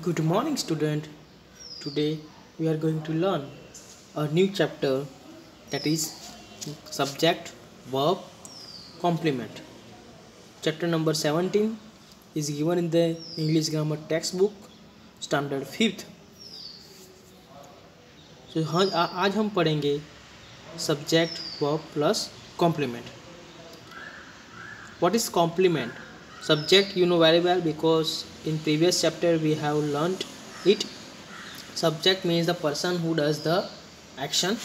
Good morning, student. Today we are going to learn a new chapter, that is subject, verb, complement. Chapter number 17 is given in the English grammar textbook, standard 5th. So आज हम पढ़ेंगे subject, verb plus complement. What is complement? Subject you know very well because in previous chapter we have learnt it. Subject means the person who does the action.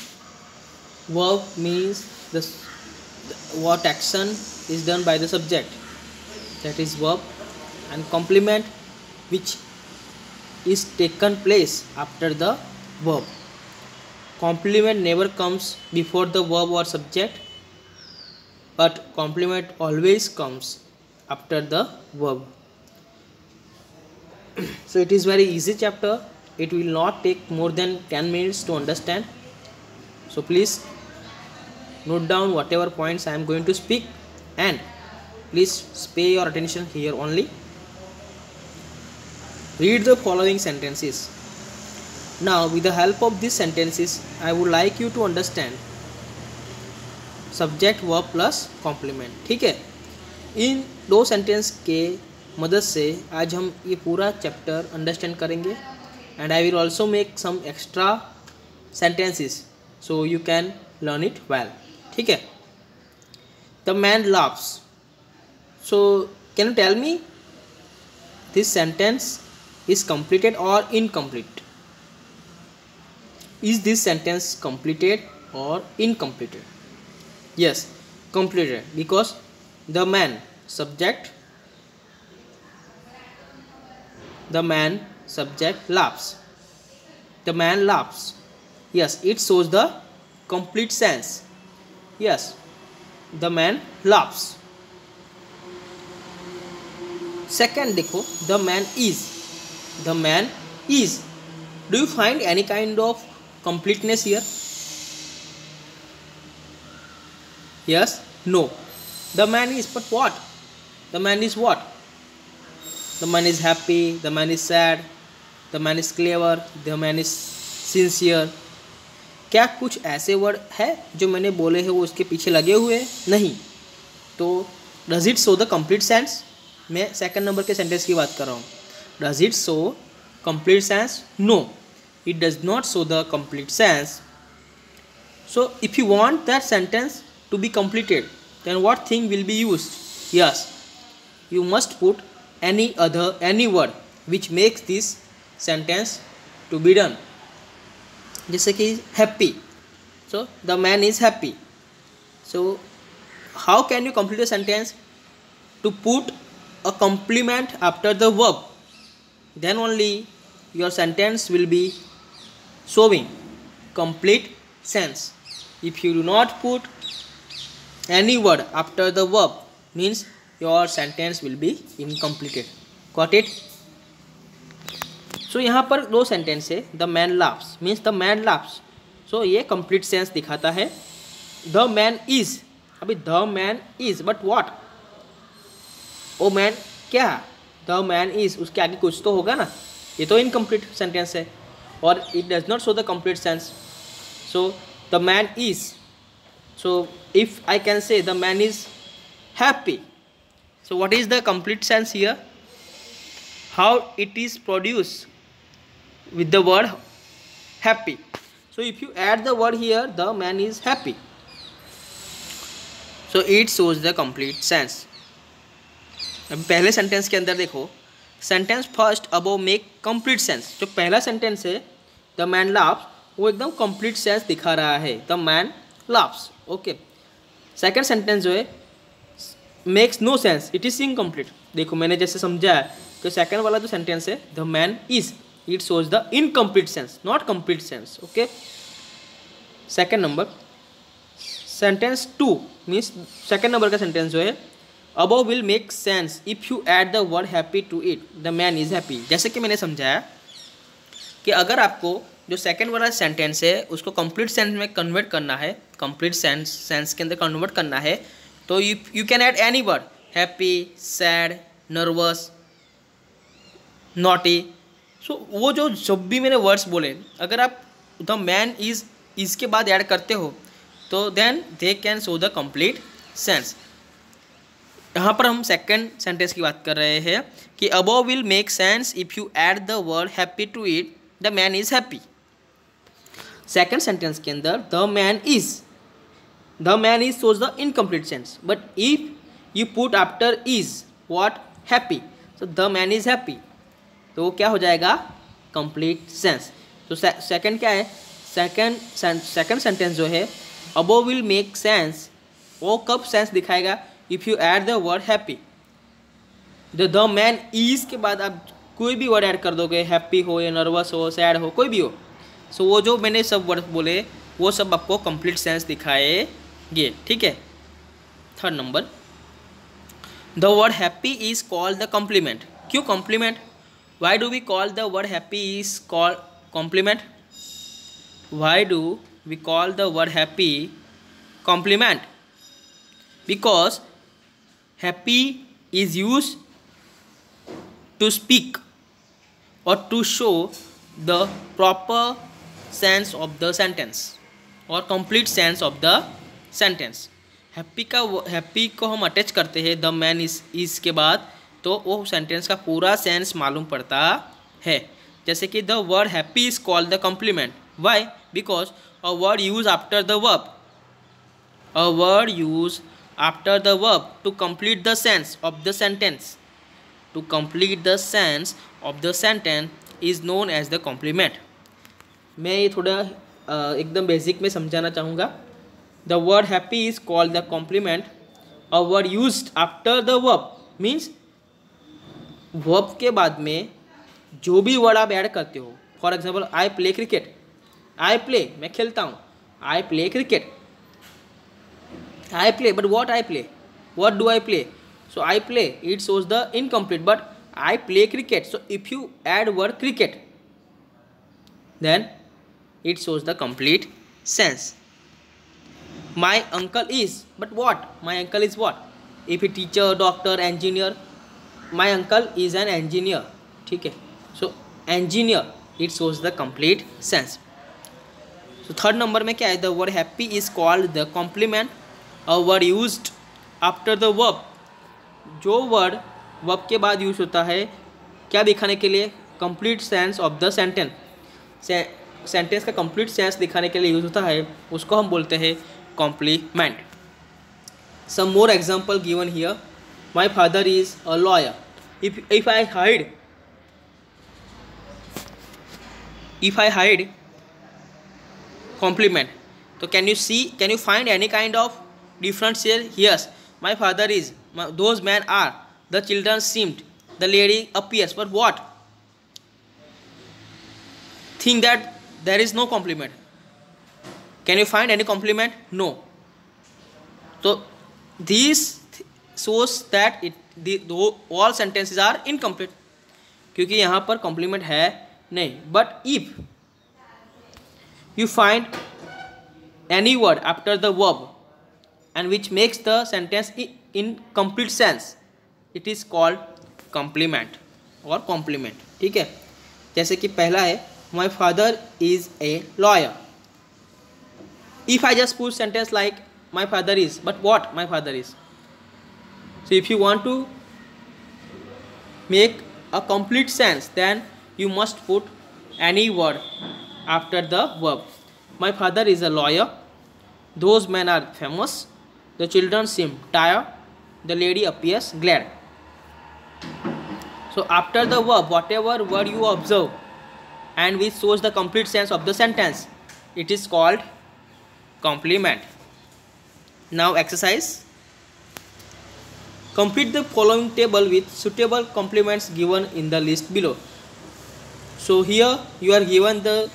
Verb means what action is done by the subject, that is verb. And complement, which is taken place after the verb. Complement never comes before the verb or subject, but complement always comes after the verb. So it is very easy chapter. It will not take more than 10 minutes to understand. So please note down whatever points I am going to speak, and please pay your attention here only. Read the following sentences. Now with the help of these sentences I would like you to understand subject verb plus complement. ठीक है, इन दो sentence के मदद से आज हम ये पूरा चैप्टर अंडरस्टैंड करेंगे. And I will also make some extra sentences so you can learn it well. ठीक है. The man laughs. So can you tell me this sentence is completed और incomplete? Is this sentence completed और incompleted? Yes, completed, because the man subject laughs. The man laughs. Yes, it shows the complete sense. Yes, the man laughs. Second देखो, the man is. The man is. Do you find any kind of completeness here? Yes, no. The man is, but what? The man is what? The man is happy, the man is sad, the man is clever, the man is sincere. क्या कुछ ऐसे word है जो मैंने बोले हैं वो उसके पीछे लगे हुए हैं? नहीं. तो does it show the complete sense? मैं सेकंड नंबर के सेंटेंस की बात कर रहा हूँ. Does it show complete sense? No, it does not show the complete sense. So if you want that sentence to be completed, then what thing will be used? Yes, you must put any word which makes this sentence to be done. जैसे कि happy. So the man is happy. So how can you complete a sentence? To put a complement after the verb, then only your sentence will be showing complete sense. If you do not put any word after the verb, means your sentence will be incompleted. Got it? So यहाँ पर दो sentence है. The man laughs means the man laughs. So ये complete sense दिखाता है. The man is. अभी the man is, but what? O man क्या? The man is, उसके आगे कुछ तो होगा ना. ये तो incomplete sentence है और it does not show the complete sense. So the man is. So if I can say the man is happy, so what is the complete sense here? How it is produced with the word happy. So if you add the word here, the man is happy, so it shows the complete sense. अब पहले sentence के अंदर देखो, sentence first above make complete sense. जो पहला sentence है the man laughs, वो एकदम कंप्लीट सेंस दिखा रहा है. The man laughs. Okay. Second sentence जो है makes no sense, it is incomplete. देखो मैंने जैसे समझाया कि सेकेंड वाला जो सेंटेंस है the man is, it shows the incomplete sense, not complete sense. Okay. Second number sentence 2 means second number का सेंटेंस जो है above will make sense if you add the word happy to it. The man is happy. जैसे कि मैंने समझाया कि अगर आपको जो सेकंड वाला सेंटेंस है उसको कंप्लीट सेंस में कन्वर्ट करना है, कंप्लीट सेंस के अंदर कन्वर्ट करना है, तो you can add any word, happy, sad, nervous, naughty. So वो जो जब भी मैंने वर्ड्स बोले, अगर आप द मैन इज इसके बाद ऐड करते हो तो then they can show the complete sense. यहाँ पर हम सेकंड सेंटेंस की बात कर रहे हैं कि above will make sense if you add the word happy to it, the man is happy. Second sentence के अंदर the man is shows the incomplete sense, but if you put after is what happy, so the man is happy, तो वो क्या हो जाएगा complete sense. तो second क्या है, सेकंड सेंटेंस जो है अबव विल मेक सेंस, वो कब सेंस दिखाएगा, if you add the word happy. The man is के बाद आप कोई भी वर्ड ऐड कर दोगे, हैप्पी हो या नर्वस हो, सैड हो, कोई भी हो, सो वो जो मैंने सब वर्ड बोले वो सब आपको कंप्लीट सेंस दिखाएंगे, ठीक है। Third number, the word happy is called the complement. क्यों complement? Why do we call the word happy is called complement? Why do we call the word happy complement? Because happy is used to speak or to show the proper sense of the sentence or complete sense of the sentence. Happy को हम attach करते हैं the man is के बाद, तो वो sentence का पूरा सेंस मालूम पड़ता है। जैसे कि the word happy is called the complement. Why? Because a word use after the verb, a word used after the verb to complete the sense of the sentence. To complete the sense of the sentence is known as the complement. मैं ये थोड़ा एकदम basic में समझाना चाहूँगा। The word happy is called the complement. A word used after the verb means verb के बाद में जो भी वर्ड आप ऐड करते हो। For example I play cricket, I play मैं खेलता हूँ, I play cricket, I play, but what I play? What do I play? So I play, it shows the incomplete, but I play cricket. So if you add word cricket, then it shows the complete sense. My uncle is, but what? My uncle is what? If a teacher, doctor, engineer, my uncle is an engineer. ठीक है, so engineer, it shows the complete sense. So third number में क्या है? The word happy is called the complement. A word used after the verb. जो word verb के बाद use होता है क्या दिखाने के लिए? Complete sense of the sentence. Sentence का कंप्लीट सेंस दिखाने के लिए यूज होता है, उसको हम बोलते हैं complement. Some more example given here. My father is a lawyer. If I hide complement, तो can you find any kind of difference here? Yes, my father is, those men are, the children seemed, the lady appears, but what? Think that there is no complement. Can you find any complement? No. So this shows that all sentences are incomplete, क्योंकि यहाँ पर complement है नहीं। But if you find any word after the verb and which makes the sentence in complete sense, it is called complement or complement, ठीक है। जैसे कि पहला है my father is a lawyer. If I just put sentence like my father is, but what my father is? So if you want to make a complete sense, then you must put any word after the verb. My father is a lawyer, those men are famous, the children seem tired, the lady appears glad. So after the verb, whatever word you observe and which shows the complete sense of the sentence, it is called complement. Now exercise. Complete the following table with suitable complements given in the list below. So here you are given the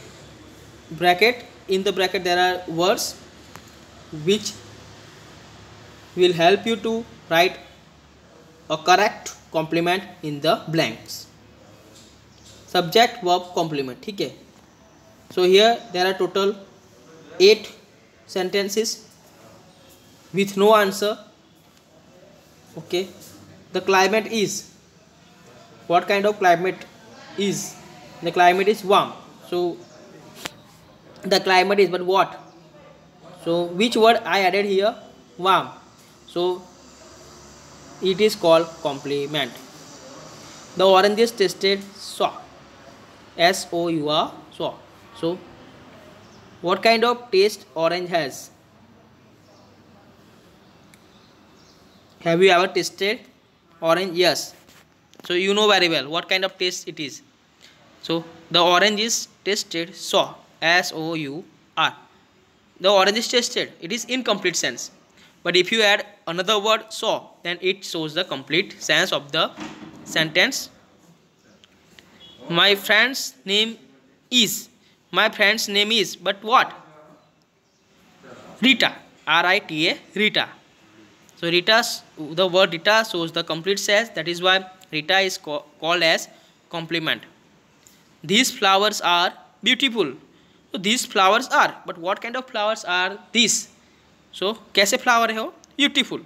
bracket. In the bracket there are words which will help you to write a correct complement in the blanks. Subject, verb, complement, ठीक है। So here there are total 8 sentences with no answer. Okay, the climate is, what kind of climate is? The climate is warm. So the climate is, but what? So which word I added here? Warm. So it is called complement. The oranges tasted sour. S-O-U-R, sour. So what kind of taste orange has? Have you ever tasted orange? Yes. So you know very well what kind of taste it is. So the orange is tasted sour. S-O-U-R. The orange is tasted. It is incomplete sense. But if you add another word sour, then it shows the complete sense of the sentence. My friend's name is. My friend's name is. But what? Rita. R-I-T-A. Rita. So the word Rita shows the complete sense. That is why Rita is called as complement. These flowers are beautiful. So these flowers are. But what kind of flowers are these? So कैसे flower है वो? Beautiful.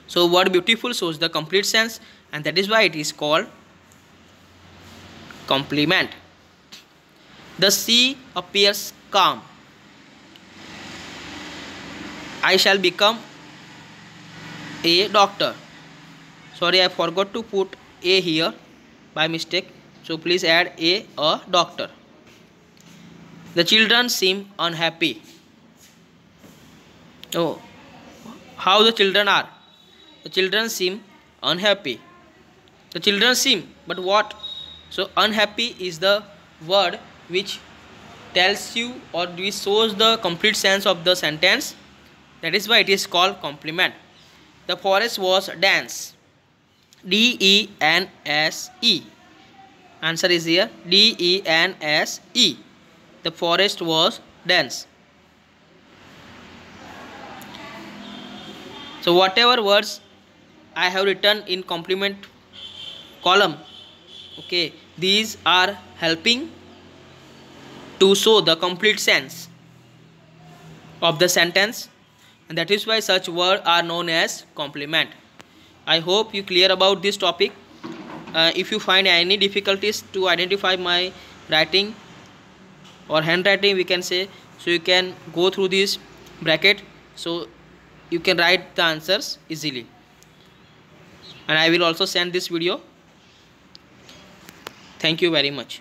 So word beautiful shows the complete sense, and that is why it is called complement. The sea appears calm. I shall become a doctor. Sorry, I forgot to put a here by mistake. So please add a doctor. The children seem unhappy. Oh, how the children are? The children seem unhappy. The children seem, but what? So unhappy is the word which tells you or which shows the complete sense of the sentence. That is why it is called complement. The forest was dense. D-E-N-S-E. Answer is here. D-E-N-S-E. The forest was dense. So whatever words I have written in complement column, okay, these are helping to show the complete sense of the sentence, and that is why such words are known as complement. I hope you clear about this topic. If you find any difficulties to identify my writing or handwriting, we can say, so you can go through this bracket, so you can write the answers easily, and I will also send this video. Thank you very much.